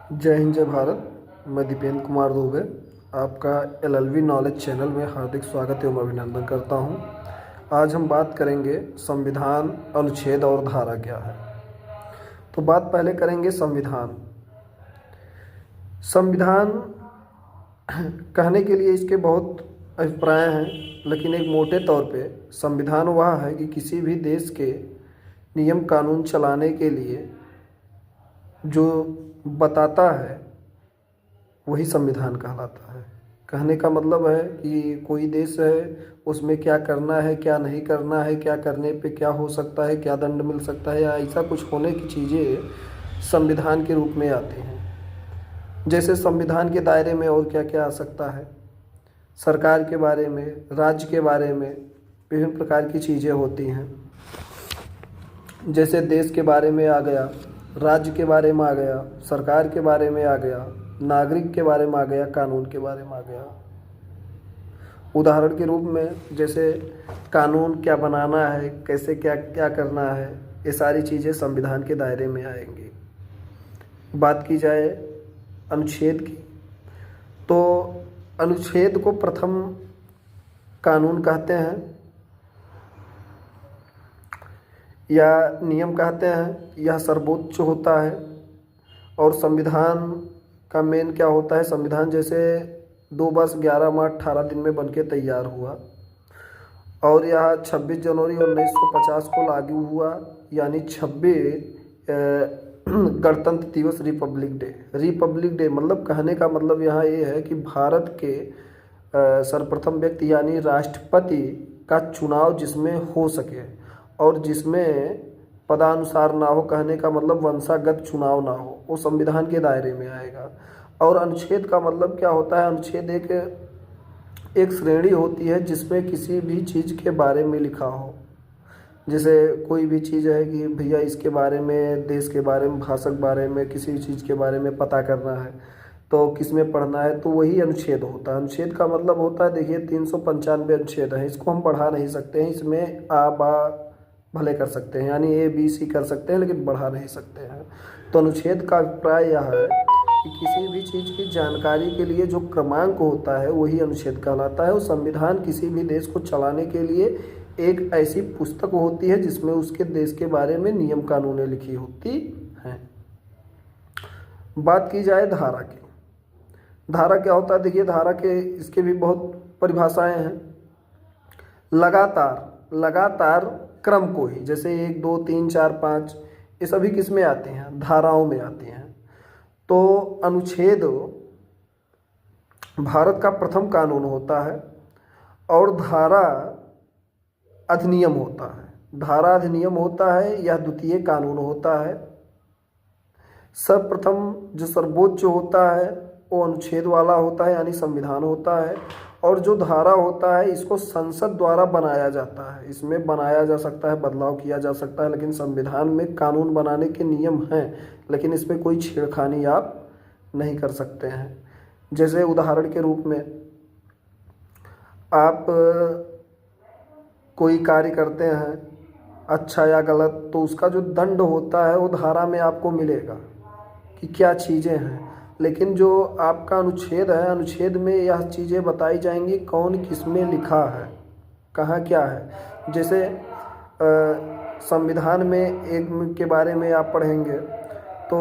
जय हिंद जय भारत। मैं दीपेंद्र कुमार दुबे आपका एलएलवी नॉलेज चैनल में हार्दिक स्वागत एवं अभिनंदन करता हूं। आज हम बात करेंगे संविधान, अनुच्छेद और धारा क्या है। तो बात पहले करेंगे संविधान। संविधान कहने के लिए इसके बहुत अभिप्राय हैं, लेकिन एक मोटे तौर पे संविधान वह है कि किसी भी देश के नियम कानून चलाने के लिए जो बताता है वही संविधान कहलाता है। कहने का मतलब है कि कोई देश है, उसमें क्या करना है, क्या नहीं करना है, क्या करने पे क्या हो सकता है, क्या दंड मिल सकता है, या ऐसा कुछ होने की चीज़ें संविधान के रूप में आती हैं। जैसे संविधान के दायरे में और क्या क्या आ सकता है, सरकार के बारे में, राज्य के बारे में विभिन्न प्रकार की चीज़ें होती हैं। जैसे देश के बारे में आ गया, राज्य के बारे में आ गया, सरकार के बारे में आ गया, नागरिक के बारे में आ गया, कानून के बारे में आ गया। उदाहरण के रूप में जैसे कानून क्या बनाना है, कैसे क्या क्या करना है, ये सारी चीज़ें संविधान के दायरे में आएंगी। बात की जाए अनुच्छेद की, तो अनुच्छेद को प्रथम कानून कहते हैं या नियम कहते हैं। यह सर्वोच्च होता है। और संविधान का मेन क्या होता है, संविधान जैसे 2 वर्ष 11 माह 18 दिन में बनके तैयार हुआ और यह 26 जनवरी 1950 को लागू हुआ, यानी 26 गणतंत्र दिवस, रिपब्लिक डे मतलब कहने का मतलब यहाँ ये है कि भारत के सर्वप्रथम व्यक्ति यानी राष्ट्रपति का चुनाव जिसमें हो सके और जिसमें पदानुसार ना हो, कहने का मतलब वंशागत चुनाव ना हो, वो संविधान के दायरे में आएगा। और अनुच्छेद का मतलब क्या होता है, अनुच्छेद एक श्रेणी होती है जिसमें किसी भी चीज़ के बारे में लिखा हो। जैसे कोई भी चीज़ है कि भैया इसके बारे में, देश के बारे में, भाषा के बारे में, किसी भी चीज़ के बारे में पता करना है तो किस में पढ़ना है, तो वही अनुच्छेद होता है। अनुच्छेद का मतलब होता है, देखिए 395 अनुच्छेद है, इसको हम बढ़ा नहीं सकते हैं। इसमें आ बा भले कर सकते हैं, यानी ए बी सी कर सकते हैं, लेकिन बढ़ा नहीं सकते हैं। तो अनुच्छेद का अभिप्राय यह है कि किसी भी चीज़ की जानकारी के लिए जो क्रमांक होता है वही अनुच्छेद कहलाता है। और संविधान किसी भी देश को चलाने के लिए एक ऐसी पुस्तक होती है जिसमें उसके देश के बारे में नियम कानूनें लिखी होती हैं। बात की जाए धारा की। धारा क्या होता है, देखिए धारा के इसके भी बहुत परिभाषाएं हैं। लगातार क्रम को ही, जैसे 1 2 3 4 5 ये सभी किस में आते हैं, धाराओं में आते हैं। तो अनुच्छेद भारत का प्रथम कानून होता है और धारा अधिनियम होता है। धारा अधिनियम होता है, यह द्वितीय कानून होता है। सर्वप्रथम जो सर्वोच्च होता है वो अनुच्छेद वाला होता है, यानी संविधान होता है। और जो धारा होता है इसको संसद द्वारा बनाया जाता है। इसमें बनाया जा सकता है, बदलाव किया जा सकता है, लेकिन संविधान में कानून बनाने के नियम हैं, लेकिन इसमें कोई छेड़खानी आप नहीं कर सकते हैं। जैसे उदाहरण के रूप में आप कोई कार्य करते हैं अच्छा या गलत, तो उसका जो दंड होता है वो धारा में आपको मिलेगा कि क्या चीज़ें हैं। लेकिन जो आपका अनुच्छेद है, अनुच्छेद में यह चीज़ें बताई जाएंगी कौन किस में लिखा है, कहाँ क्या है। जैसे संविधान में एक के बारे में आप पढ़ेंगे तो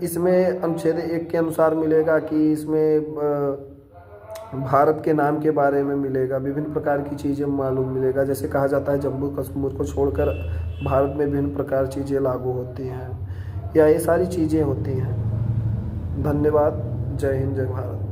इसमें अनुच्छेद 1 के अनुसार मिलेगा कि इसमें भारत के नाम के बारे में मिलेगा, विभिन्न प्रकार की चीज़ें मालूम मिलेगा। जैसे कहा जाता है जम्मू कश्मीर को छोड़कर भारत में विभिन्न प्रकार चीज़ें लागू होती हैं, या ये सारी चीज़ें होती हैं। धन्यवाद। जय हिंद जय भारत।